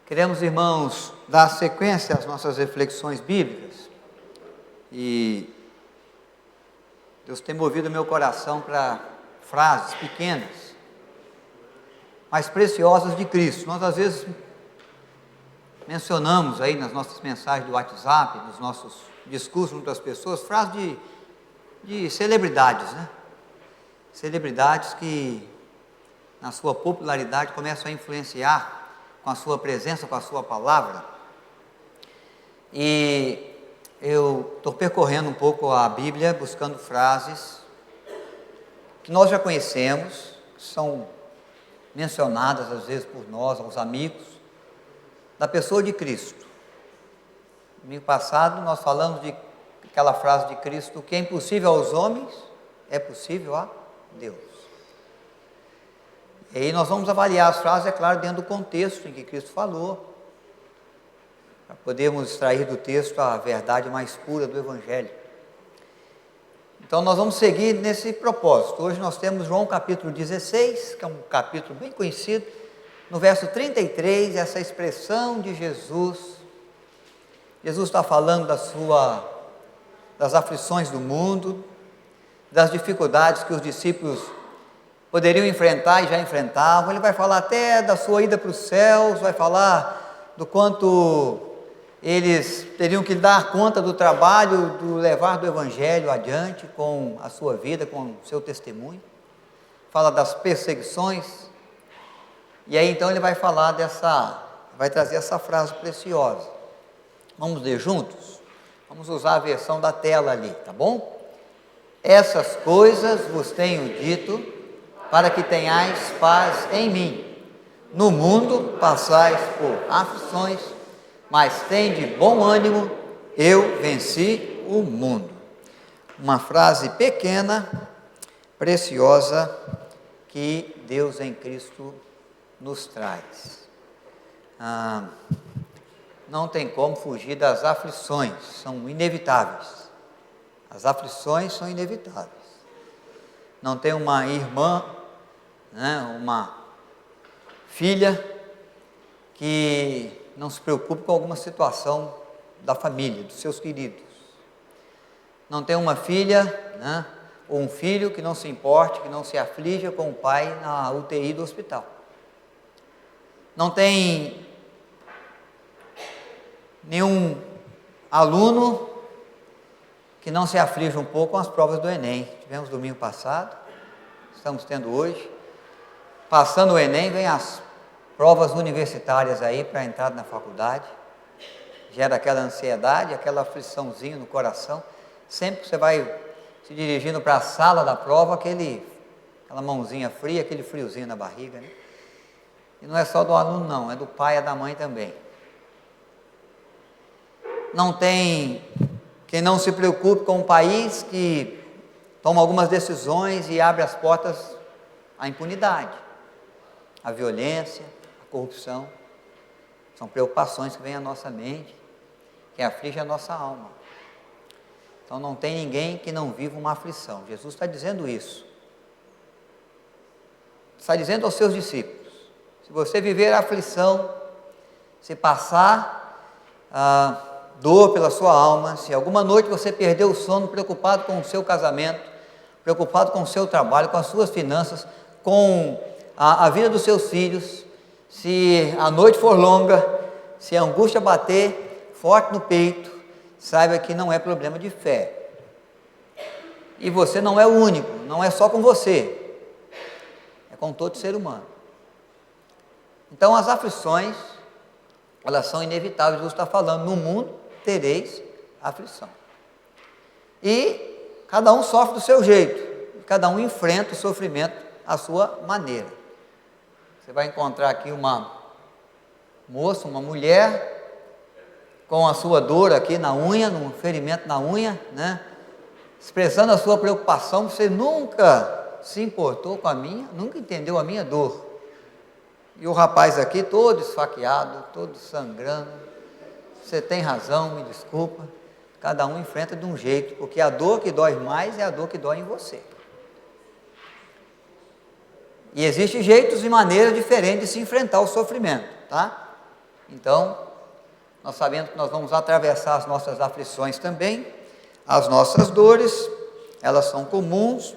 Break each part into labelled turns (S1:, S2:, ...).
S1: Queremos, irmãos, dar sequência às nossas reflexões bíblicas e Deus tem movido meu coração para frases pequenas, mas preciosas de Cristo. Nós às vezes mencionamos aí nas nossas mensagens do WhatsApp, nos nossos discursos junto às pessoas, frases de celebridades, né? Celebridades que na sua popularidade começam a influenciar com a sua presença, com a sua palavra. E eu estou percorrendo um pouco a Bíblia, buscando frases que nós já conhecemos, que são mencionadas às vezes por nós, aos amigos, da pessoa de Cristo. No domingo passado nós falamos de aquela frase de Cristo: o que é impossível aos homens é possível a Deus. E aí nós vamos avaliar as frases, é claro, dentro do contexto em que Cristo falou, para podermos extrair do texto a verdade mais pura do Evangelho. Então nós vamos seguir nesse propósito. Hoje nós temos João capítulo 16, que é um capítulo bem conhecido. No verso 33, essa expressão de Jesus. Jesus está falando das aflições do mundo, das dificuldades que os discípulos poderiam enfrentar e já enfrentavam. Ele vai falar até da sua ida para os céus, vai falar do quanto eles teriam que dar conta do trabalho, do levar do Evangelho adiante com a sua vida, com o seu testemunho. Fala das perseguições. E aí então ele vai falar vai trazer essa frase preciosa. Vamos ler juntos? Vamos usar a versão da tela ali, tá bom? Essas coisas vos tenho dito, para que tenhais paz em mim. No mundo passais por aflições, mas tende bom ânimo, eu venci o mundo. Uma frase pequena, preciosa, que Deus em Cristo nos traz. Não tem como fugir das aflições, são inevitáveis. As aflições são inevitáveis. Não tem uma irmã, uma filha que não se preocupe com alguma situação da família, dos seus queridos. Não tem uma filha, ou um filho que não se importe, que não se aflija com o pai na UTI do hospital. Não tem nenhum aluno que não se aflija um pouco com as provas do Enem. Tivemos domingo passado, estamos tendo hoje. Passando o Enem, vem as provas universitárias aí para a entrada na faculdade. Gera aquela ansiedade, aquela afliçãozinha no coração. Sempre que você vai se dirigindo para a sala da prova, aquela mãozinha fria, aquele friozinho na barriga, né? E não é só do aluno não, é do pai e da mãe também. Não tem quem não se preocupe com um país que toma algumas decisões e abre as portas à impunidade, à violência, à corrupção. São preocupações que vêm à nossa mente, que afligem a nossa alma. Então não tem ninguém que não viva uma aflição. Jesus está dizendo isso. Está dizendo aos seus discípulos: se você viver a aflição, se passar dor pela sua alma, se alguma noite você perdeu o sono preocupado com o seu casamento, preocupado com o seu trabalho, com as suas finanças, com a vida dos seus filhos, se a noite for longa, se a angústia bater forte no peito, saiba que não é problema de fé. E você não é o único, não é só com você, é com todo ser humano. Então as aflições, elas são inevitáveis. Jesus está falando: no mundo tereis aflição. E cada um sofre do seu jeito, cada um enfrenta o sofrimento à sua maneira. Você vai encontrar aqui uma moça, uma mulher, com a sua dor aqui na unha, num ferimento na unha, expressando a sua preocupação. Você nunca se importou com a minha, nunca entendeu a minha dor. E o rapaz aqui todo esfaqueado, todo sangrando. Você tem razão, me desculpa. Cada um enfrenta de um jeito, porque a dor que dói mais é a dor que dói em você. E existem jeitos e maneiras diferentes de se enfrentar o sofrimento, tá? Então, nós sabemos que nós vamos atravessar as nossas aflições também, as nossas dores, elas são comuns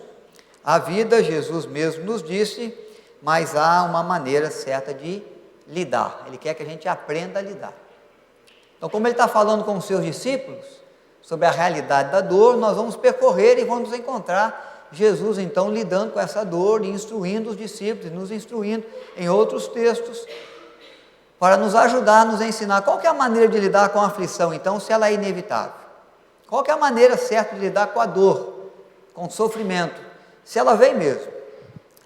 S1: à vida, Jesus mesmo nos disse, mas há uma maneira certa de lidar. Ele quer que a gente aprenda a lidar. Então, como ele está falando com os seus discípulos sobre a realidade da dor, nós vamos percorrer e vamos encontrar Jesus, então, lidando com essa dor e instruindo os discípulos, e nos instruindo em outros textos, para nos ajudar, nos ensinar qual que é a maneira de lidar com a aflição, então, se ela é inevitável. Qual que é a maneira certa de lidar com a dor, com o sofrimento, se ela vem mesmo.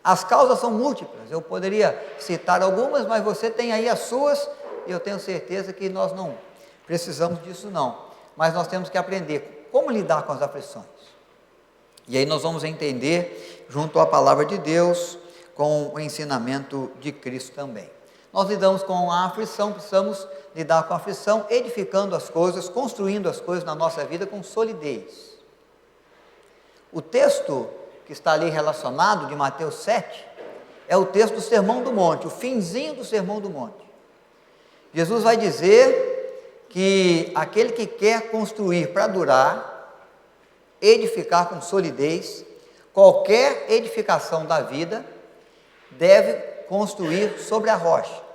S1: As causas são múltiplas, eu poderia citar algumas, mas você tem aí as suas, e eu tenho certeza que nós não precisamos disso não, mas nós temos que aprender como lidar com as aflições. E aí nós vamos entender, junto à palavra de Deus, com o ensinamento de Cristo também. Nós lidamos com a aflição, precisamos lidar com a aflição, edificando as coisas, construindo as coisas na nossa vida com solidez. O texto que está ali relacionado, de Mateus 7, é o texto do Sermão do Monte, o finzinho do Sermão do Monte. Jesus vai dizer que aquele que quer construir para durar, edificar com solidez, qualquer edificação da vida, deve construir sobre a rocha.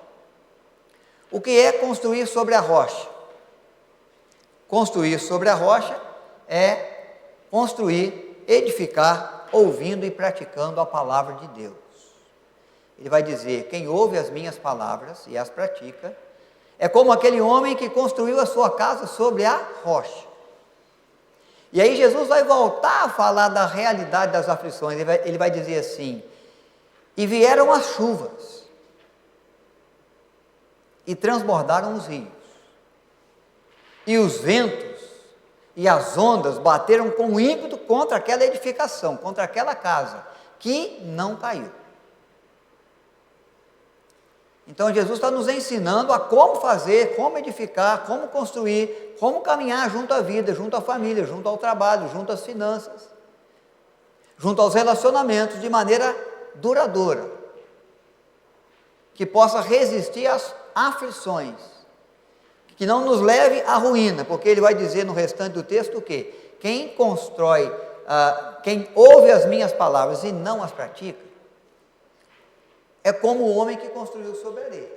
S1: O que é construir sobre a rocha? Construir sobre a rocha é construir, edificar, ouvindo e praticando a palavra de Deus. Ele vai dizer, quem ouve as minhas palavras e as pratica, é como aquele homem que construiu a sua casa sobre a rocha. E aí Jesus vai voltar a falar da realidade das aflições, ele vai dizer assim, e vieram as chuvas, e transbordaram os rios, e os ventos e as ondas bateram com ímpeto contra aquela edificação, contra aquela casa, que não caiu. Então Jesus está nos ensinando a como fazer, como edificar, como construir, como caminhar junto à vida, junto à família, junto ao trabalho, junto às finanças, junto aos relacionamentos, de maneira duradoura, que possa resistir às aflições, que não nos leve à ruína, porque ele vai dizer no restante do texto o quê? Quem ouve as minhas palavras e não as pratica, é como o homem que construiu sobre a areia.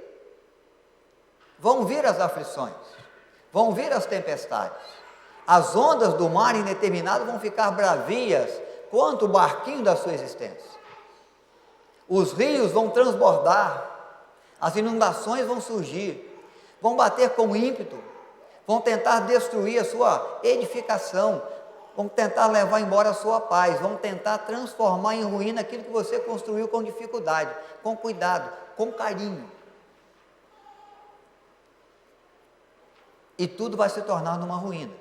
S1: Vão vir as aflições, vão vir as tempestades, as ondas do mar indeterminado vão ficar bravias quanto o barquinho da sua existência. Os rios vão transbordar, as inundações vão surgir, vão bater com ímpeto, vão tentar destruir a sua edificação, vão tentar levar embora a sua paz, vão tentar transformar em ruína aquilo que você construiu com dificuldade, com cuidado, com carinho. E tudo vai se tornar numa ruína,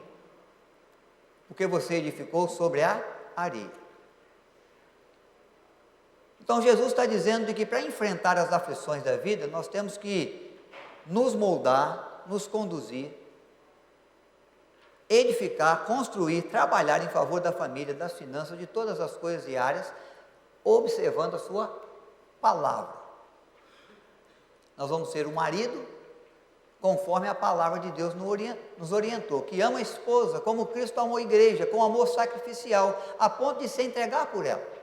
S1: porque você edificou sobre a areia. Então Jesus está dizendo de que para enfrentar as aflições da vida, nós temos que nos moldar, nos conduzir, edificar, construir, trabalhar em favor da família, das finanças, de todas as coisas diárias, observando a sua palavra. Nós vamos ser o marido, conforme a palavra de Deus nos orientou, que ama a esposa, como Cristo amou a igreja, com amor sacrificial, a ponto de se entregar por ela.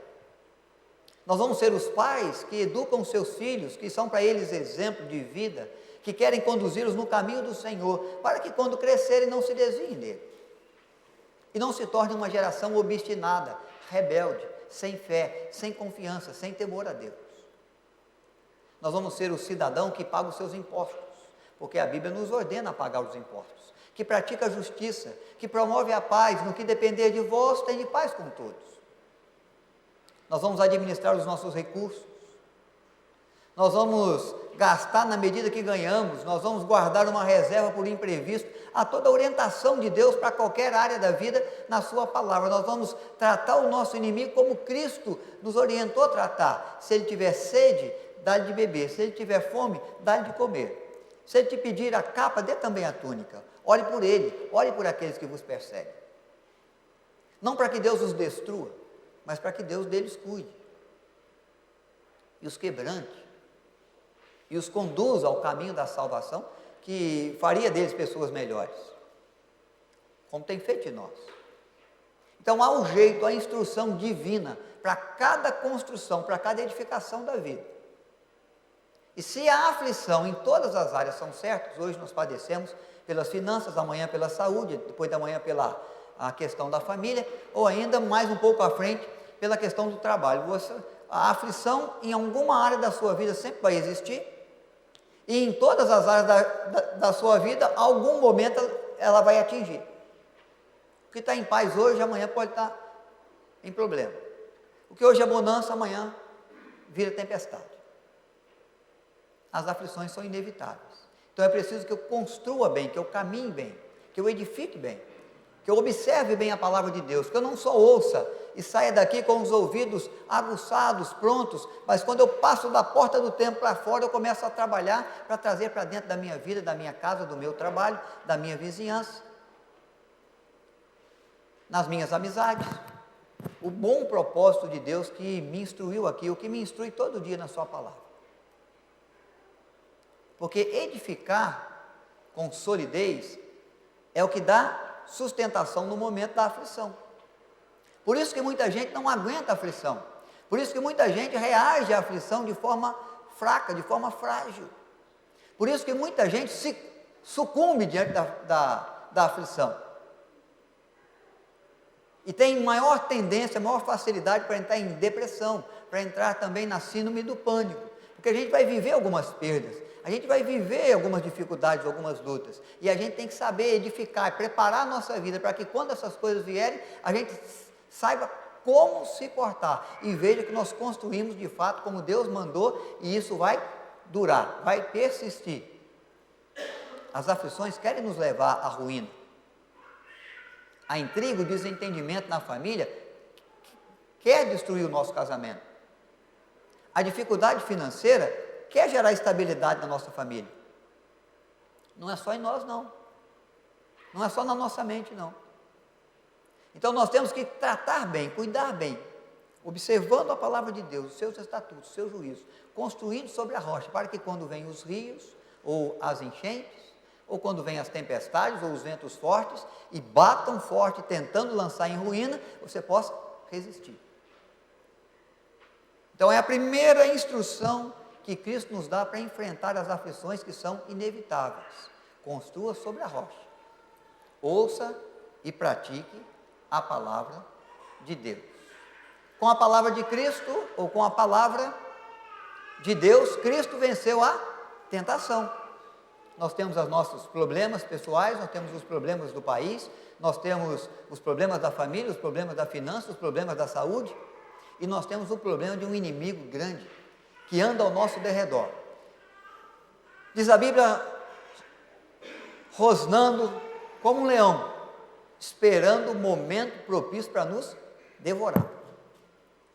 S1: Nós vamos ser os pais que educam seus filhos, que são para eles exemplo de vida, que querem conduzi-los no caminho do Senhor, para que quando crescerem não se desviem dele. E não se torne uma geração obstinada, rebelde, sem fé, sem confiança, sem temor a Deus. Nós vamos ser o cidadão que paga os seus impostos, porque a Bíblia nos ordena a pagar os impostos, que pratica a justiça, que promove a paz, no que depender de vós, tem de paz com todos. Nós vamos administrar os nossos recursos, nós vamos gastar na medida que ganhamos, nós vamos guardar uma reserva por imprevisto, a toda a orientação de Deus para qualquer área da vida na sua palavra. Nós vamos tratar o nosso inimigo como Cristo nos orientou a tratar. Se ele tiver sede, dá-lhe de beber, se ele tiver fome, dá-lhe de comer. Se ele te pedir a capa, dê também a túnica. Ore por ele, ore por aqueles que vos perseguem. Não para que Deus os destrua, mas para que Deus deles cuide, e os quebrante, e os conduza ao caminho da salvação, que faria deles pessoas melhores, como tem feito de nós. Então há um jeito, a instrução divina para cada construção, para cada edificação da vida. E se a aflição em todas as áreas são certas, hoje nós padecemos pelas finanças, amanhã pela saúde, depois da manhã pela a questão da família, ou ainda mais um pouco à frente pela questão do trabalho. A aflição em alguma área da sua vida sempre vai existir, e em todas as áreas da sua vida, algum momento ela vai atingir. O que está em paz hoje, amanhã pode estar em problema. O que hoje é bonança, amanhã vira tempestade. As aflições são inevitáveis. Então é preciso que eu construa bem, que eu caminhe bem, que eu edifique bem, que eu observe bem a palavra de Deus, que eu não só ouça e saia daqui com os ouvidos aguçados, prontos, mas quando eu passo da porta do templo para fora, eu começo a trabalhar para trazer para dentro da minha vida, da minha casa, do meu trabalho, da minha vizinhança, nas minhas amizades, o bom propósito de Deus que me instruiu aqui, o que me instrui todo dia na sua palavra. Porque edificar com solidez é o que dá sustentação no momento da aflição. Por isso que muita gente não aguenta a aflição. Por isso que muita gente reage à aflição de forma fraca, de forma frágil. Por isso que muita gente se sucumbe diante da aflição. E tem maior tendência, maior facilidade para entrar em depressão, para entrar também na síndrome do pânico. Porque a gente vai viver algumas perdas, a gente vai viver algumas dificuldades, algumas lutas. E a gente tem que saber edificar, preparar a nossa vida para que quando essas coisas vierem, a gente saiba como se portar. E veja que nós construímos de fato como Deus mandou, e isso vai durar, vai persistir. As aflições querem nos levar à ruína. A intriga, o desentendimento na família quer destruir o nosso casamento. A dificuldade financeira quer gerar estabilidade na nossa família. Não é só em nós, não. Não é só na nossa mente, não. Então nós temos que tratar bem, cuidar bem, observando a palavra de Deus, os seus estatutos, os seus juízos, construindo sobre a rocha, para que quando vêm os rios, ou as enchentes, ou quando vêm as tempestades, ou os ventos fortes, e batam forte, tentando lançar em ruína, você possa resistir. Então é a primeira instrução que Cristo nos dá para enfrentar as aflições que são inevitáveis. Construa sobre a rocha. Ouça e pratique a palavra de Deus. Com a palavra de Cristo, ou com a palavra de Deus, Cristo venceu a tentação. Nós temos os nossos problemas pessoais, nós temos os problemas do país, nós temos os problemas da família, os problemas da finança, os problemas da saúde, e nós temos o problema de um inimigo grande, que anda ao nosso derredor. Diz a Bíblia, rosnando como um leão, esperando o momento propício para nos devorar.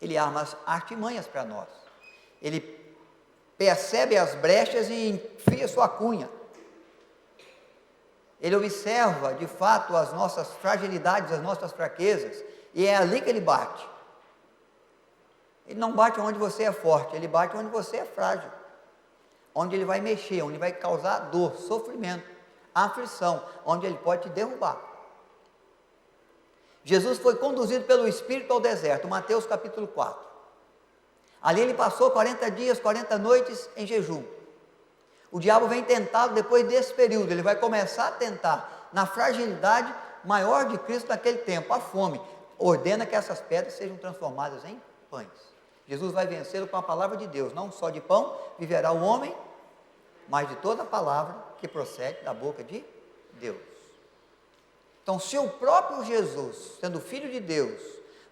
S1: Ele arma as artimanhas para nós. Ele percebe as brechas e enfia sua cunha. Ele observa, de fato, as nossas fragilidades, as nossas fraquezas, e é ali que ele bate. Ele não bate onde você é forte, ele bate onde você é frágil. Onde ele vai mexer, onde vai causar dor, sofrimento, aflição, onde ele pode te derrubar. Jesus foi conduzido pelo Espírito ao deserto, Mateus capítulo 4. Ali ele passou 40 dias, 40 noites em jejum. O diabo vem tentá-lo depois desse período, ele vai começar a tentar, na fragilidade maior de Cristo naquele tempo, a fome. Ordena que essas pedras sejam transformadas em pães. Jesus vai vencê-lo com a palavra de Deus, não só de pão viverá o homem, mas de toda a palavra que procede da boca de Deus. Então, se o próprio Jesus, sendo Filho de Deus,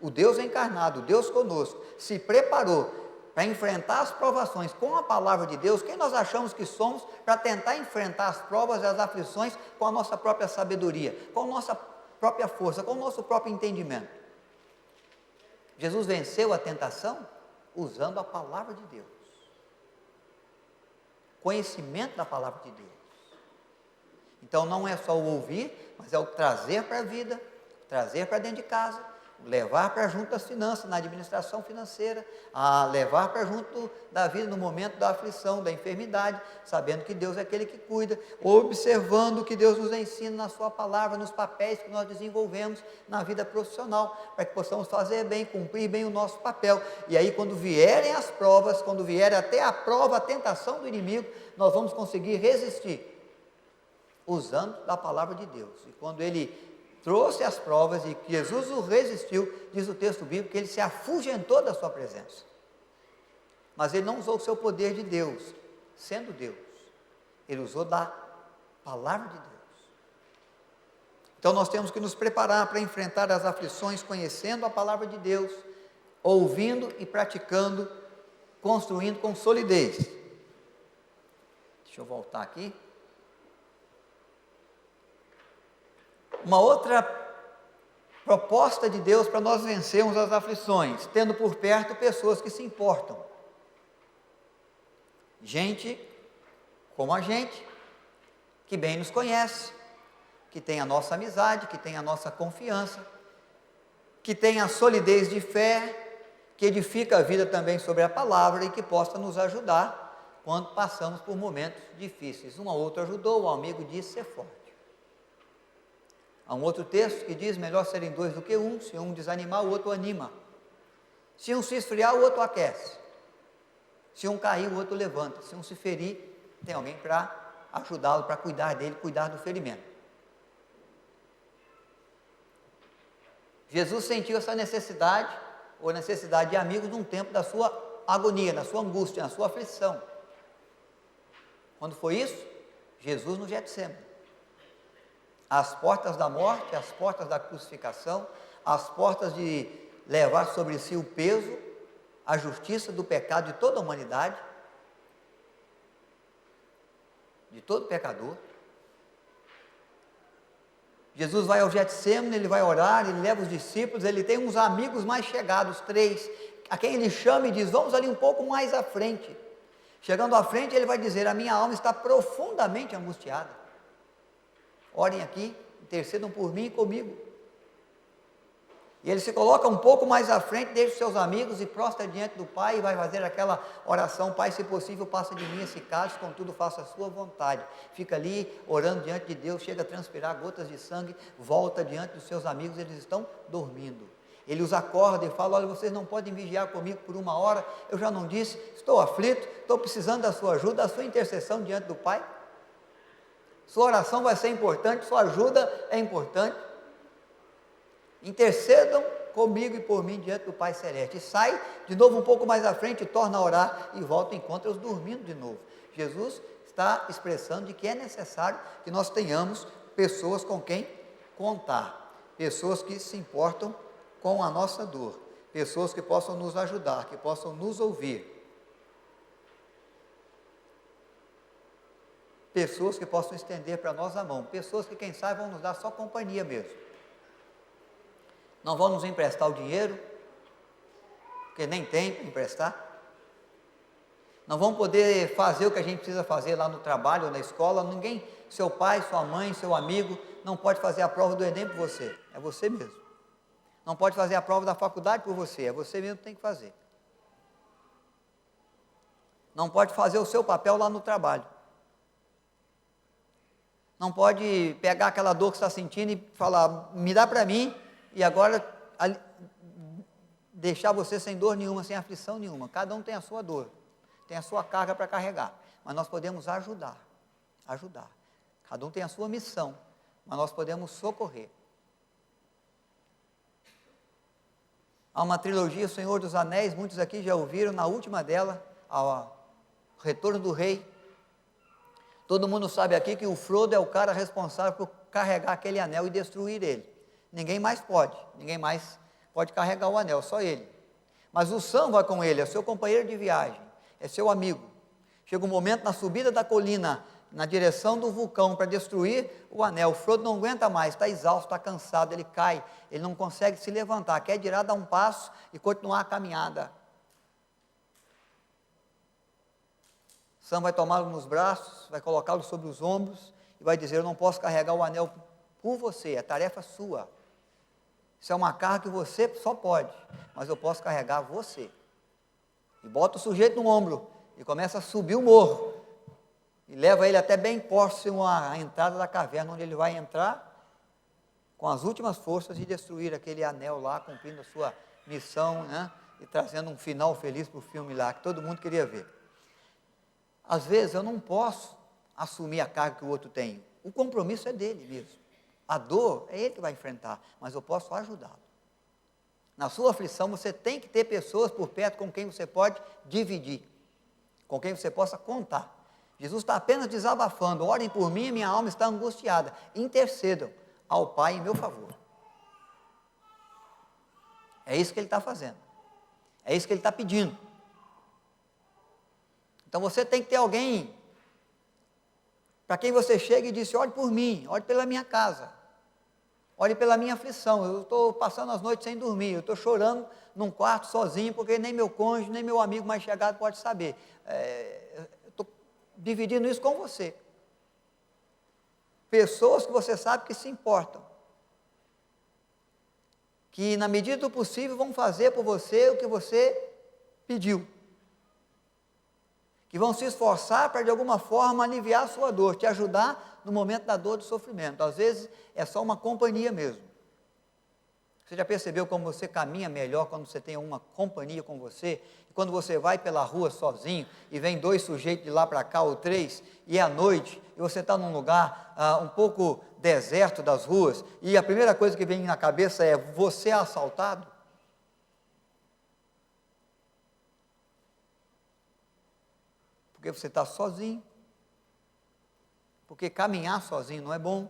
S1: o Deus encarnado, o Deus conosco, se preparou para enfrentar as provações com a palavra de Deus, quem nós achamos que somos para tentar enfrentar as provas e as aflições com a nossa própria sabedoria, com a nossa própria força, com o nosso próprio entendimento? Jesus venceu a tentação usando a palavra de Deus. Conhecimento da palavra de Deus. Então não é só o ouvir, mas é o trazer para a vida, trazer para dentro de casa, levar para junto das finanças, na administração financeira, a levar para junto da vida no momento da aflição, da enfermidade, sabendo que Deus é aquele que cuida, observando o que Deus nos ensina na sua palavra, nos papéis que nós desenvolvemos na vida profissional, para que possamos fazer bem, cumprir bem o nosso papel. E aí, quando vierem as provas, quando vier até a prova, a tentação do inimigo, nós vamos conseguir resistir, usando da palavra de Deus. E quando ele trouxe as provas e que Jesus o resistiu, diz o texto bíblico que ele se afugentou da sua presença. Mas ele não usou o seu poder de Deus, sendo Deus. Ele usou da palavra de Deus. Então nós temos que nos preparar para enfrentar as aflições, conhecendo a palavra de Deus, ouvindo e praticando, construindo com solidez. Deixa eu voltar aqui. Uma outra proposta de Deus para nós vencermos as aflições, tendo por perto pessoas que se importam. Gente como a gente, que bem nos conhece, que tem a nossa amizade, que tem a nossa confiança, que tem a solidez de fé, que edifica a vida também sobre a palavra e que possa nos ajudar quando passamos por momentos difíceis. Um ao outro ajudou, o amigo disse: ser forte. Há um outro texto que diz: melhor serem dois do que um, se um desanimar, o outro anima. Se um se esfriar, o outro aquece. Se um cair, o outro levanta. Se um se ferir, tem alguém para ajudá-lo, para cuidar dele, cuidar do ferimento. Jesus sentiu essa necessidade, ou necessidade de amigos, num tempo da sua agonia, na sua angústia, na sua aflição. Quando foi isso? Jesus no Getsêmani. Às portas da morte, às portas da crucificação, às portas de levar sobre si o peso, a justiça do pecado de toda a humanidade, de todo pecador. Jesus vai ao Getsêmani, ele vai orar, ele leva os discípulos, ele tem uns amigos mais chegados, 3, a quem ele chama e diz: vamos ali um pouco mais à frente. Chegando à frente, ele vai dizer: a minha alma está profundamente angustiada. Orem aqui, intercedam por mim e comigo. E ele se coloca um pouco mais à frente, deixa os seus amigos e prostra diante do Pai e vai fazer aquela oração: Pai, se possível, passa de mim esse cálice, contudo faça a sua vontade. Fica ali orando diante de Deus, chega a transpirar gotas de sangue, volta diante dos seus amigos, eles estão dormindo. Ele os acorda e fala: olha, vocês não podem vigiar comigo por 1 hora, eu já não disse, estou aflito, estou precisando da sua ajuda, da sua intercessão diante do Pai. Sua oração vai ser importante, sua ajuda é importante. Intercedam comigo e por mim diante do Pai Celeste. E sai de novo um pouco mais à frente, torna a orar e volta e encontra-os dormindo de novo. Jesus está expressando de que é necessário que nós tenhamos pessoas com quem contar, pessoas que se importam com a nossa dor, pessoas que possam nos ajudar, que possam nos ouvir. Pessoas que possam estender para nós a mão, pessoas que, quem sabe, vão nos dar só companhia mesmo. Não vão nos emprestar o dinheiro, porque nem tem para emprestar. Não vão poder fazer o que a gente precisa fazer lá no trabalho ou na escola. Ninguém, seu pai, sua mãe, seu amigo, não pode fazer a prova do Enem por você, é você mesmo. Não pode fazer a prova da faculdade por você, é você mesmo que tem que fazer. Não pode fazer o seu papel lá no trabalho. Não pode pegar aquela dor que está sentindo e falar: me dá para mim, e agora deixar você sem dor nenhuma, sem aflição nenhuma. Cada um tem a sua dor, tem a sua carga para carregar, mas nós podemos ajudar. Cada um tem a sua missão, mas nós podemos socorrer. Há uma trilogia, O Senhor dos Anéis, muitos aqui já ouviram, na última dela, ao Retorno do Rei. Todo mundo sabe aqui que o Frodo é o cara responsável por carregar aquele anel e destruir ele. Ninguém mais pode carregar o anel, só ele. Mas o Sam vai com ele, é seu companheiro de viagem, é seu amigo. Chega um momento na subida da colina, na direção do vulcão, para destruir o anel. O Frodo não aguenta mais, está exausto, está cansado, ele cai, ele não consegue se levantar, quer tirar, dar um passo e continuar a caminhada. Sam vai tomá-lo nos braços, vai colocá-lo sobre os ombros e vai dizer: eu não posso carregar o anel por você, é tarefa sua. Isso é uma carga que você só pode, mas eu posso carregar você. E bota o sujeito no ombro e começa a subir o morro. E leva ele até bem próximo à entrada da caverna, onde ele vai entrar com as últimas forças e destruir aquele anel lá, cumprindo a sua missão, né? E trazendo um final feliz para o filme lá, que todo mundo queria ver. Às vezes eu não posso assumir a carga que o outro tem. O compromisso é dele mesmo. A dor é ele que vai enfrentar, mas eu posso ajudá-lo. Na sua aflição você tem que ter pessoas por perto com quem você pode dividir, com quem você possa contar. Jesus está apenas desabafando: orem por mim, minha alma está angustiada, intercedam ao Pai em meu favor. É isso que ele está fazendo, é isso que ele está pedindo. Então você tem que ter alguém para quem você chega e diz: ore por mim, ore pela minha casa, ore pela minha aflição, eu estou passando as noites sem dormir, eu estou chorando num quarto sozinho, porque nem meu cônjuge, nem meu amigo mais chegado pode saber. Eu estou dividindo isso com você. Pessoas que você sabe que se importam, que na medida do possível vão fazer por você o que você pediu, que vão se esforçar para de alguma forma aliviar a sua dor, te ajudar no momento da dor, do sofrimento. Às vezes é só uma companhia mesmo. Você já percebeu como você caminha melhor quando você tem uma companhia com você? E quando você vai pela rua sozinho e vem 2 sujeitos de lá para cá ou 3, e é à noite, e você está num lugar um pouco deserto das ruas, e a primeira coisa que vem na cabeça é: você é assaltado? Porque você está sozinho, porque caminhar sozinho não é bom.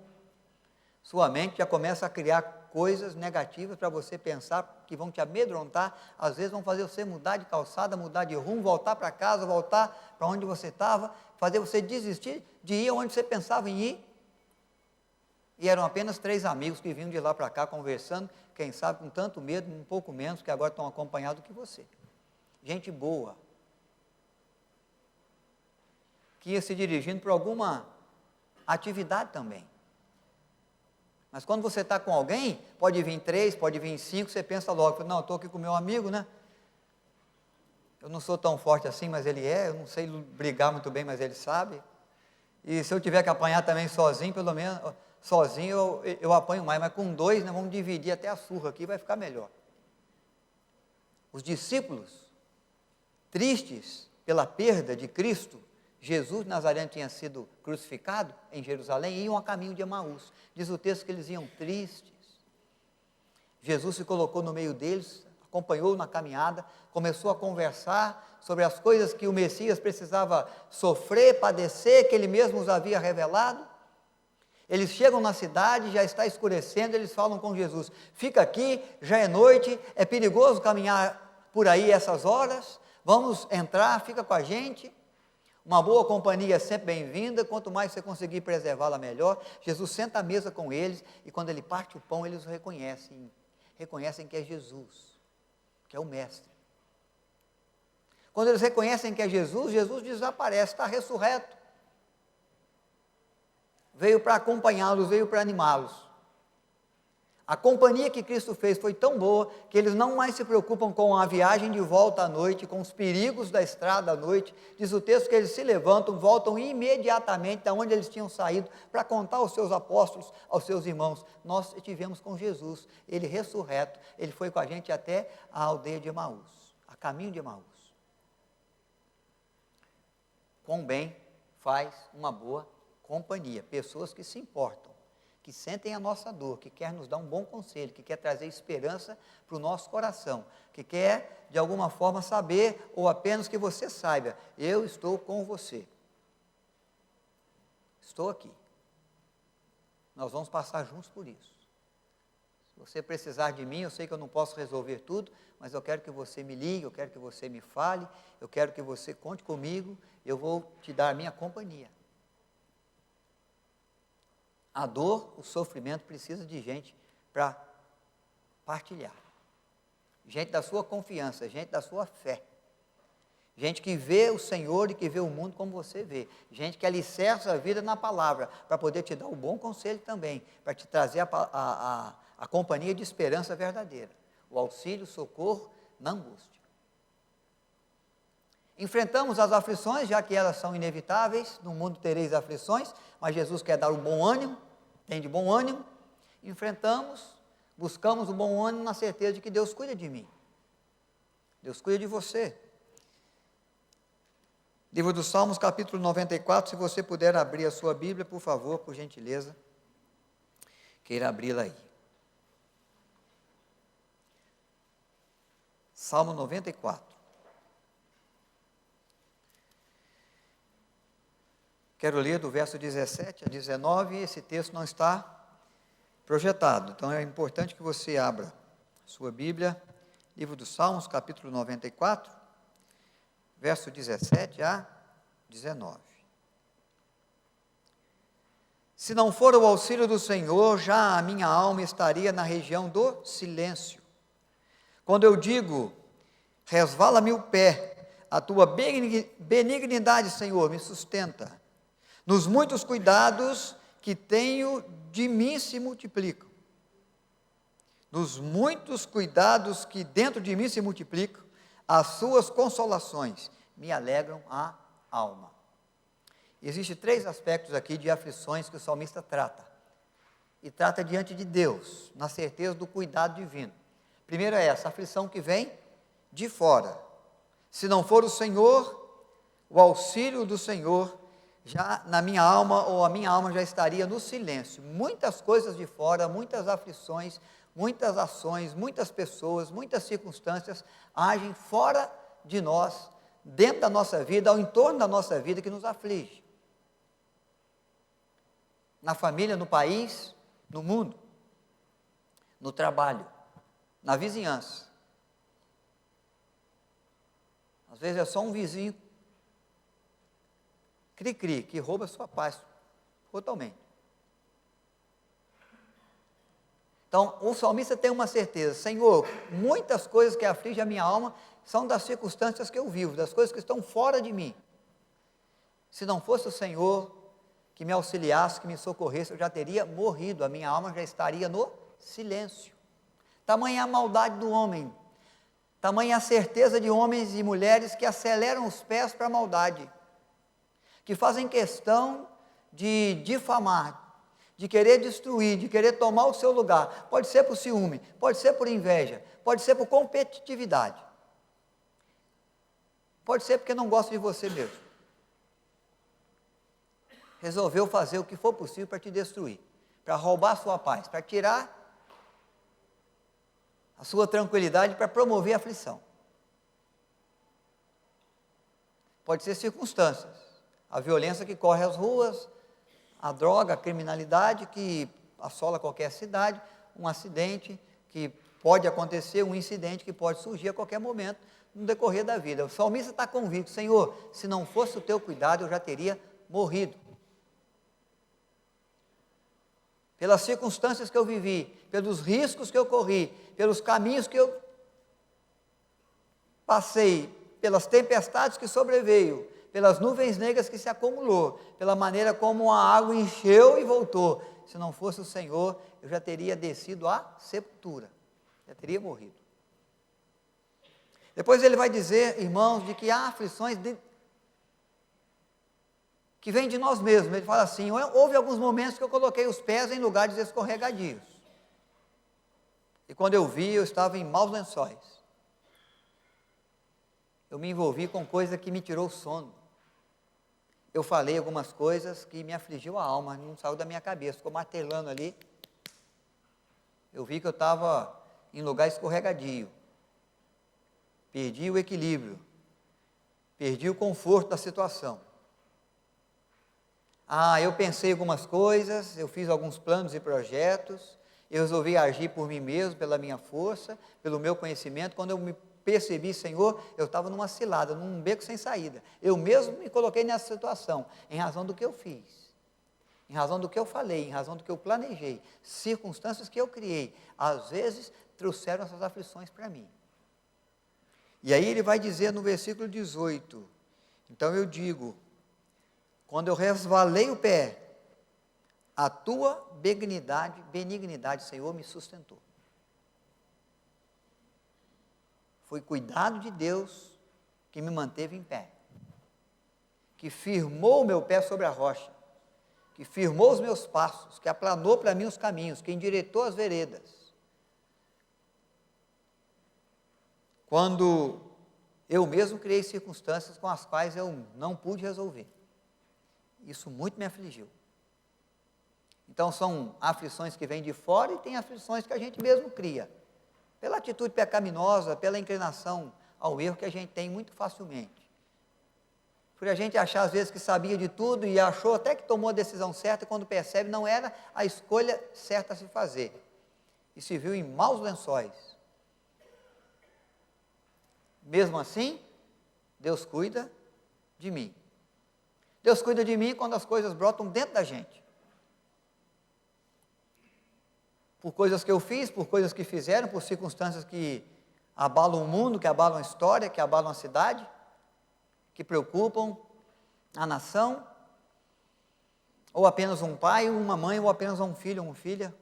S1: Sua mente já começa a criar coisas negativas para você pensar, que vão te amedrontar, às vezes vão fazer você mudar de calçada, mudar de rumo, voltar para casa, voltar para onde você estava, fazer você desistir de ir onde você pensava em ir. E eram apenas 3 amigos que vinham de lá para cá conversando, quem sabe com tanto medo, um pouco menos, que agora estão acompanhados que você. Gente boa, que ia se dirigindo para alguma atividade também. Mas quando você está com alguém, pode vir 3, pode vir 5, você pensa logo: não, eu estou aqui com meu amigo, né? Eu não sou tão forte assim, mas ele é, eu não sei brigar muito bem, mas ele sabe. E se eu tiver que apanhar também sozinho, pelo menos, sozinho eu apanho mais, mas com 2, né, vamos dividir até a surra aqui, vai ficar melhor. Os discípulos, tristes pela perda de Cristo, Jesus Nazareno tinha sido crucificado em Jerusalém, e iam a caminho de Emaús. Diz o texto que eles iam tristes. Jesus se colocou no meio deles, acompanhou na caminhada, começou a conversar sobre as coisas que o Messias precisava sofrer, padecer, que ele mesmo os havia revelado. Eles chegam na cidade, já está escurecendo, eles falam com Jesus: fica aqui, já é noite, é perigoso caminhar por aí essas horas, vamos entrar, fica com a gente. Uma boa companhia é sempre bem-vinda, quanto mais você conseguir preservá-la, melhor. Jesus senta à mesa com eles, e quando ele parte o pão, eles o reconhecem que é Jesus, que é o Mestre. Quando eles reconhecem que é Jesus, Jesus desaparece, está ressurreto. Veio para acompanhá-los, veio para animá-los. A companhia que Cristo fez foi tão boa, que eles não mais se preocupam com a viagem de volta à noite, com os perigos da estrada à noite. Diz o texto que eles se levantam, voltam imediatamente da onde eles tinham saído, para contar aos seus apóstolos, aos seus irmãos: nós estivemos com Jesus, ele ressurreto, ele foi com a gente até a aldeia de Emaús, a caminho de Emaús. Quão bem faz uma boa companhia, pessoas que se importam, que sentem a nossa dor, que quer nos dar um bom conselho, que quer trazer esperança para o nosso coração, que quer de alguma forma saber, ou apenas que você saiba: eu estou com você, estou aqui, nós vamos passar juntos por isso. Se você precisar de mim, eu sei que eu não posso resolver tudo, mas eu quero que você me ligue, eu quero que você me fale, eu quero que você conte comigo, eu vou te dar a minha companhia. A dor, o sofrimento precisa de gente para partilhar. Gente da sua confiança, gente da sua fé. Gente que vê o Senhor e que vê o mundo como você vê. Gente que alicerça a vida na palavra, para poder te dar o bom conselho também, para te trazer a a companhia de esperança verdadeira, o auxílio, o socorro na angústia. Enfrentamos as aflições, já que elas são inevitáveis, no mundo tereis aflições, mas Jesus quer dar o bom ânimo, tem de bom ânimo. Enfrentamos, buscamos o bom ânimo na certeza de que Deus cuida de mim, Deus cuida de você. Livro dos Salmos, capítulo 94, se você puder abrir a sua Bíblia, por favor, por gentileza, queira abri-la aí. Salmo 94. Quero ler do verso 17 a 19, esse texto não está projetado, então é importante que você abra sua Bíblia, livro dos Salmos, capítulo 94, verso 17 a 19. Se não for o auxílio do Senhor, já a minha alma estaria na região do silêncio. Quando eu digo, resvala-me o pé, a tua benignidade, Senhor, me sustenta. Nos muitos cuidados que tenho, de mim se multiplicam. Nos muitos cuidados que dentro de mim se multiplicam, as suas consolações me alegram a alma. Existem 3 aspectos aqui de aflições que o salmista trata. E trata diante de Deus, na certeza do cuidado divino. Primeiro é essa, a aflição que vem de fora. Se não for o Senhor, o auxílio do Senhor, já na minha alma, ou a minha alma já estaria no silêncio. Muitas coisas de fora, muitas aflições, muitas ações, muitas pessoas, muitas circunstâncias agem fora de nós, dentro da nossa vida, ao entorno da nossa vida, que nos aflige. Na família, no país, no mundo, no trabalho, na vizinhança. Às vezes é só um vizinho cri-cri, que rouba a sua paz totalmente. Então, o salmista tem uma certeza: Senhor, muitas coisas que afligem a minha alma são das circunstâncias que eu vivo, das coisas que estão fora de mim. Se não fosse o Senhor que me auxiliasse, que me socorresse, eu já teria morrido, a minha alma já estaria no silêncio. Tamanha a maldade do homem, tamanha a certeza de homens e mulheres que aceleram os pés para a maldade, que fazem questão de difamar, de querer destruir, de querer tomar o seu lugar. Pode ser por ciúme, pode ser por inveja, pode ser por competitividade, pode ser porque não gosta de você mesmo. Resolveu fazer o que for possível para te destruir, para roubar a sua paz, para tirar a sua tranquilidade, para promover a aflição. Pode ser circunstâncias, a violência que corre às ruas, a droga, a criminalidade que assola qualquer cidade, um acidente que pode acontecer, um incidente que pode surgir a qualquer momento no decorrer da vida. O salmista está convicto: Senhor, se não fosse o teu cuidado, eu já teria morrido. Pelas circunstâncias que eu vivi, pelos riscos que eu corri, pelos caminhos que eu passei, pelas tempestades que sobreveio, pelas nuvens negras que se acumulou, pela maneira como a água encheu e voltou. Se não fosse o Senhor, eu já teria descido à sepultura, já teria morrido. Depois ele vai dizer, irmãos, de que há aflições que vêm de nós mesmos. Ele fala assim: houve alguns momentos que eu coloquei os pés em lugares escorregadios, e quando eu vi, eu estava em maus lençóis. Eu me envolvi com coisa que me tirou o sono. Eu falei algumas coisas que me afligiu a alma, não saiu da minha cabeça, ficou martelando ali. Eu vi que eu estava em lugar escorregadio. Perdi o equilíbrio, perdi o conforto da situação. Eu pensei algumas coisas, eu fiz alguns planos e projetos, eu resolvi agir por mim mesmo, pela minha força, pelo meu conhecimento. Quando eu me percebi, Senhor, eu estava numa cilada, num beco sem saída. Eu mesmo me coloquei nessa situação, em razão do que eu fiz, em razão do que eu falei, em razão do que eu planejei, circunstâncias que eu criei, às vezes trouxeram essas aflições para mim. E aí ele vai dizer no versículo 18, então eu digo, quando eu resvalei o pé, a tua benignidade, Senhor, me sustentou. Foi cuidado de Deus que me manteve em pé, que firmou o meu pé sobre a rocha, que firmou os meus passos, que aplanou para mim os caminhos, que endireitou as veredas. Quando eu mesmo criei circunstâncias com as quais eu não pude resolver. Isso muito me afligiu. Então são aflições que vêm de fora e tem aflições que a gente mesmo cria, pela atitude pecaminosa, pela inclinação ao erro que a gente tem muito facilmente. Por a gente achar às vezes que sabia de tudo e achou até que tomou a decisão certa e quando percebe não era a escolha certa a se fazer. E se viu em maus lençóis. Mesmo assim, Deus cuida de mim. Deus cuida de mim quando as coisas brotam dentro da gente. Por coisas que eu fiz, por coisas que fizeram, por circunstâncias que abalam o mundo, que abalam a história, que abalam a cidade, que preocupam a nação, ou apenas um pai, ou uma mãe, ou apenas um filho, ou uma filha,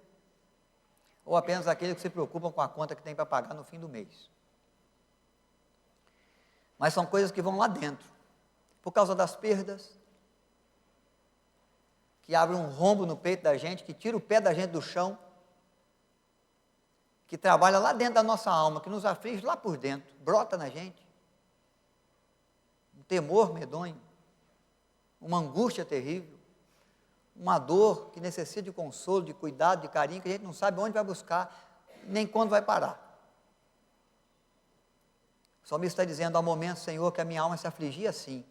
S1: ou apenas aqueles que se preocupam com a conta que tem para pagar no fim do mês. Mas são coisas que vão lá dentro, por causa das perdas, que abrem um rombo no peito da gente, que tira o pé da gente do chão, que trabalha lá dentro da nossa alma, que nos aflige lá por dentro, brota na gente. Um temor medonho, uma angústia terrível, uma dor que necessita de consolo, de cuidado, de carinho, que a gente não sabe onde vai buscar, nem quando vai parar. O salmista está dizendo, há momentos, Senhor, que a minha alma se afligia assim.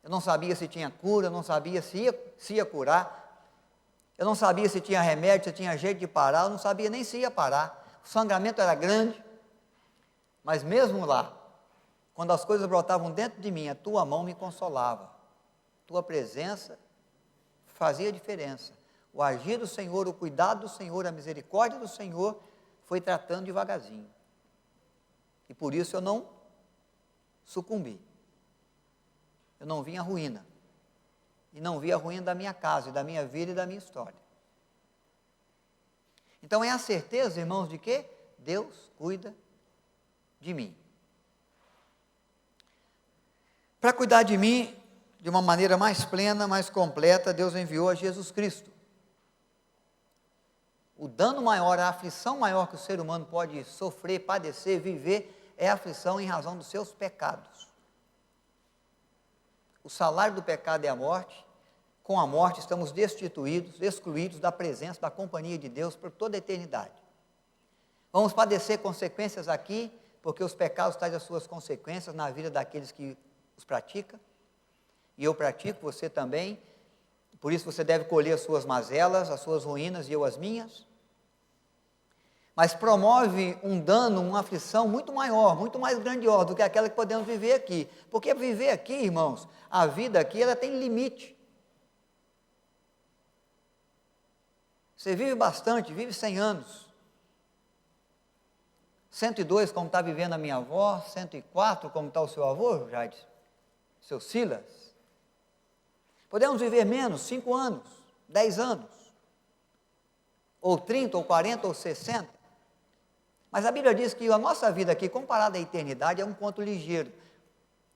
S1: Eu não sabia se tinha cura, eu não sabia se ia curar, eu não sabia se tinha remédio, se tinha jeito de parar, eu não sabia nem se ia parar. O sangramento era grande, mas mesmo lá, quando as coisas brotavam dentro de mim, a tua mão me consolava, tua presença fazia diferença. O agir do Senhor, o cuidado do Senhor, a misericórdia do Senhor foi tratando devagarzinho. E por isso eu não sucumbi. Eu não vi a ruína. E não vi a ruína da minha casa, e da minha vida e da minha história. Então é a certeza, irmãos, de que Deus cuida de mim. Para cuidar de mim de uma maneira mais plena, mais completa, Deus enviou a Jesus Cristo. O dano maior, a aflição maior que o ser humano pode sofrer, padecer, viver, é a aflição em razão dos seus pecados. O salário do pecado é a morte. Com a morte estamos destituídos, excluídos da presença, da companhia de Deus por toda a eternidade. Vamos padecer consequências aqui, porque os pecados trazem as suas consequências na vida daqueles que os praticam. E eu pratico, você também. Por isso você deve colher as suas mazelas, as suas ruínas e eu as minhas. Mas promove um dano, uma aflição muito maior, muito mais grandiosa do que aquela que podemos viver aqui. Porque viver aqui, irmãos, a vida aqui, ela tem limite. Você vive bastante, vive 100 anos. 102, como está vivendo a minha avó, 104, como está o seu avô, Jade, seu Silas. Podemos viver menos, 5 anos, 10 anos, ou 30, ou 40, ou 60. Mas a Bíblia diz que a nossa vida aqui, comparada à eternidade, é um ponto ligeiro,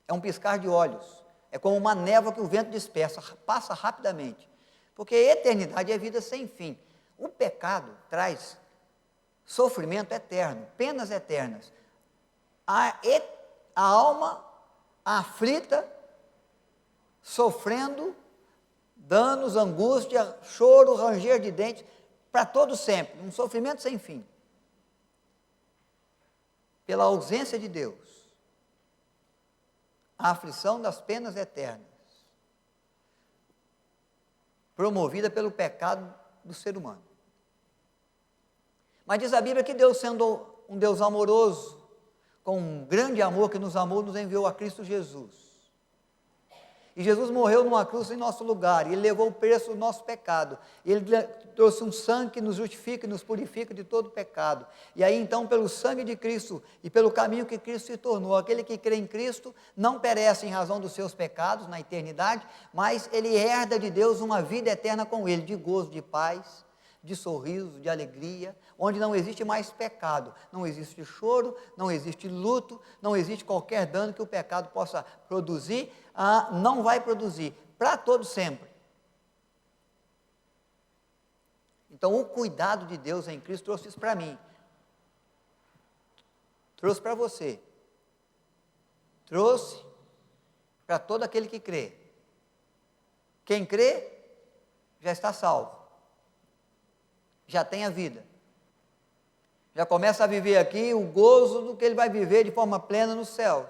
S1: é um piscar de olhos, é como uma névoa que o vento dispersa, passa rapidamente, porque a eternidade é vida sem fim. O pecado traz sofrimento eterno, penas eternas. A alma aflita, sofrendo danos, angústia, choro, ranger de dentes, para todo sempre, um sofrimento sem fim. Pela ausência de Deus, a aflição das penas eternas, promovida pelo pecado do ser humano. Mas diz a Bíblia que Deus, sendo um Deus amoroso, com um grande amor que nos amou, nos enviou a Cristo Jesus. E Jesus morreu numa cruz em nosso lugar, e Ele levou o preço do nosso pecado. Ele trouxe um sangue que nos justifica e nos purifica de todo pecado. E aí então, pelo sangue de Cristo e pelo caminho que Cristo se tornou, aquele que crê em Cristo não perece em razão dos seus pecados na eternidade, mas ele herda de Deus uma vida eterna com Ele, de gozo, de paz, de sorriso, de alegria, onde não existe mais pecado, não existe choro, não existe luto, não existe qualquer dano que o pecado possa produzir, não vai produzir, para todo sempre. Então o cuidado de Deus em Cristo trouxe isso para mim, trouxe para você, trouxe para todo aquele que crê. Quem crê, já está salvo, já tem a vida, já começa a viver aqui o gozo do que ele vai viver de forma plena nos céus.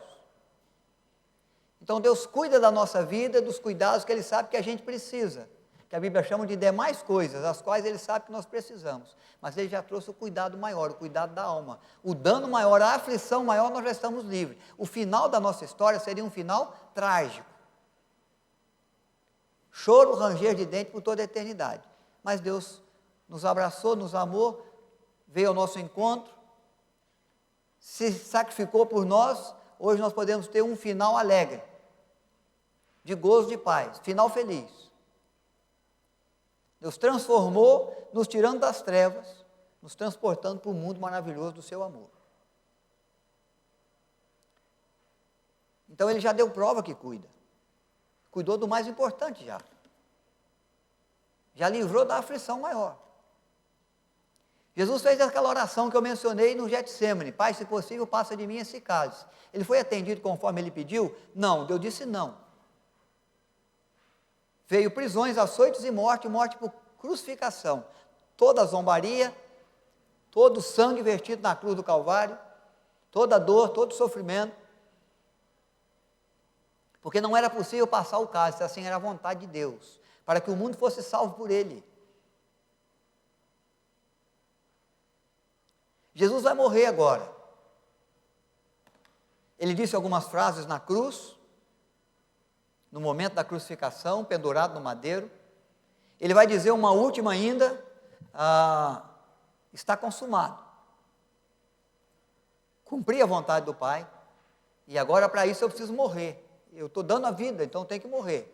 S1: Então Deus cuida da nossa vida, dos cuidados que Ele sabe que a gente precisa, que a Bíblia chama de demais coisas, as quais Ele sabe que nós precisamos, mas Ele já trouxe o cuidado maior, o cuidado da alma, o dano maior, a aflição maior, nós já estamos livres. O final da nossa história seria um final trágico, choro, ranger de dente por toda a eternidade, mas Deus nos abraçou, nos amou, veio ao nosso encontro, se sacrificou por nós. Hoje nós podemos ter um final alegre, de gozo, de paz, final feliz. Deus transformou, nos tirando das trevas, nos transportando para o mundo maravilhoso do seu amor. Então Ele já deu prova que cuida, cuidou do mais importante já livrou da aflição maior. Jesus fez aquela oração que eu mencionei no Getsêmani: Pai, se possível, passa de mim esse cálice. Ele foi atendido conforme ele pediu? Não, Deus disse não. Veio prisões, açoites e morte por crucificação. Toda a zombaria, todo o sangue vertido na cruz do Calvário, toda a dor, todo o sofrimento. Porque não era possível passar o cálice, assim era a vontade de Deus, para que o mundo fosse salvo por Ele. Jesus vai morrer agora. Ele disse algumas frases na cruz, no momento da crucificação, pendurado no madeiro. Ele vai dizer uma última ainda: está consumado. Cumpri a vontade do Pai, e agora para isso eu preciso morrer. Eu estou dando a vida, então eu tenho que morrer.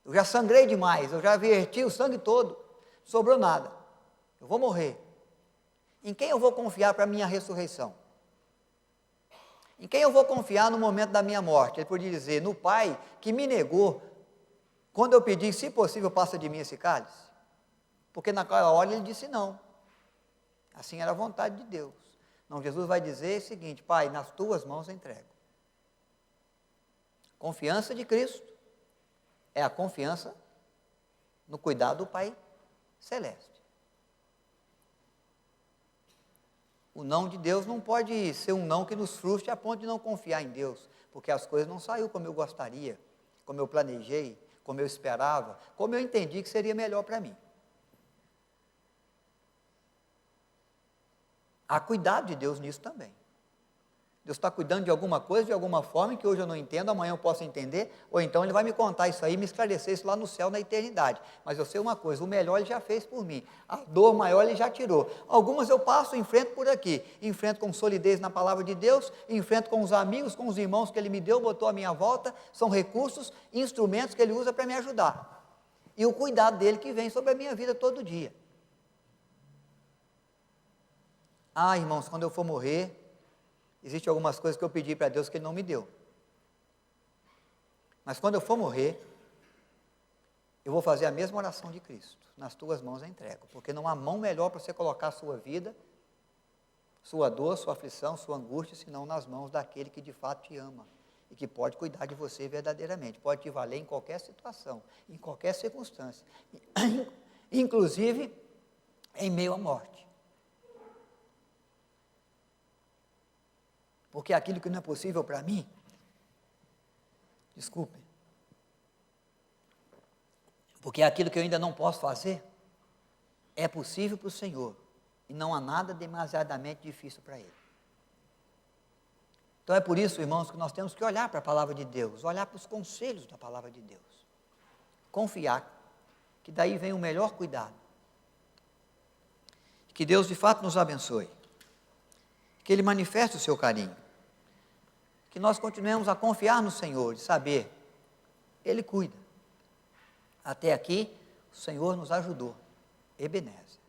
S1: Eu já sangrei demais, eu já verti o sangue todo, não sobrou nada. Eu vou morrer. Em quem eu vou confiar para a minha ressurreição? Em quem eu vou confiar no momento da minha morte? Ele podia dizer: no Pai que me negou, quando eu pedi, se possível, passa de mim esse cálice. Porque naquela hora ele disse não. Assim era a vontade de Deus. Não, Jesus vai dizer o seguinte: Pai, nas tuas mãos eu entrego. Confiança de Cristo é a confiança no cuidado do Pai Celeste. O não de Deus não pode ser um não que nos frustre a ponto de não confiar em Deus, porque as coisas não saíram como eu gostaria, como eu planejei, como eu esperava, como eu entendi que seria melhor para mim. Há cuidado de Deus nisso também. Deus está cuidando de alguma coisa, de alguma forma, que hoje eu não entendo, amanhã eu posso entender, ou então Ele vai me contar isso aí, me esclarecer isso lá no céu, na eternidade. Mas eu sei uma coisa: o melhor Ele já fez por mim, a dor maior Ele já tirou. Algumas eu passo, enfrento por aqui, enfrento com solidez na palavra de Deus, enfrento com os amigos, com os irmãos que Ele me deu, botou à minha volta, são recursos, instrumentos que Ele usa para me ajudar. E o cuidado dEle que vem sobre a minha vida todo dia. Irmãos, quando eu for morrer, existem algumas coisas que eu pedi para Deus que Ele não me deu. Mas quando eu for morrer, eu vou fazer a mesma oração de Cristo: nas tuas mãos eu entrego. Porque não há mão melhor para você colocar a sua vida, sua dor, sua aflição, sua angústia, senão nas mãos daquele que de fato te ama e que pode cuidar de você verdadeiramente, pode te valer em qualquer situação, em qualquer circunstância, inclusive em meio à morte. Porque aquilo que não é possível para mim, desculpem, porque aquilo que eu ainda não posso fazer, é possível para o Senhor, e não há nada demasiadamente difícil para Ele. Então é por isso, irmãos, que nós temos que olhar para a palavra de Deus, olhar para os conselhos da palavra de Deus, confiar que daí vem o melhor cuidado. Que Deus de fato nos abençoe, que Ele manifeste o seu carinho, que nós continuemos a confiar no Senhor, de saber, Ele cuida. Até aqui, o Senhor nos ajudou, Ebenezer.